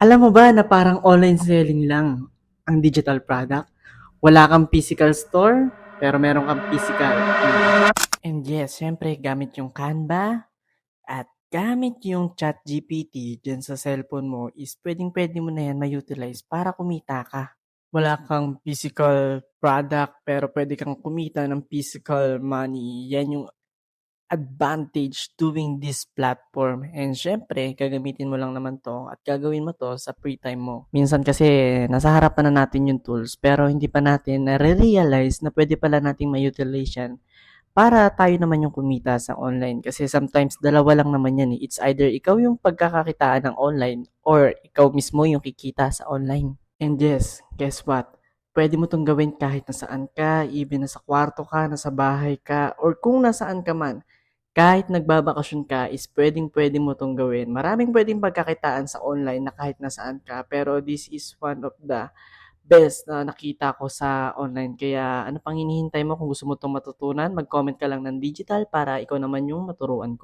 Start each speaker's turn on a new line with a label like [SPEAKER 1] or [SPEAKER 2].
[SPEAKER 1] Alam mo ba na parang online selling lang ang digital product? Wala kang physical store, pero meron kang physical income. And yes, syempre gamit yung Canva at gamit yung ChatGPT dyan sa cellphone mo is pwedeng-pwede mo na yan ma-utilize para kumita ka. Wala kang physical product pero pwede kang kumita ng physical money. Yan yung advantage doing this platform. And syempre, gagamitin mo lang naman to at gagawin mo to sa free time mo. Minsan kasi nasa harapan na natin yung tools pero hindi pa natin na-realize na pwede pala nating ma-utilize yan para tayo naman yung kumita sa online. Kasi sometimes dalawa lang naman yan eh. It's either ikaw yung pagkakakitaan ng online or ikaw mismo yung kikita sa online. And yes, guess what? Pwede mo 'tong gawin kahit nasaan ka, even nasa kwarto ka, nasa bahay ka, or kung nasaan ka man. Kahit nagbabakasyon ka is pwedeng-pwede mo 'tong gawin. Maraming pwedeng pagkakitaan sa online na kahit nasaan ka, pero this is one of the best na nakita ko sa online. Kaya ano pang hinihintay mo kung gusto mo 'tong matutunan, mag-comment ka lang ng digital para ikaw naman yung maturuan ko.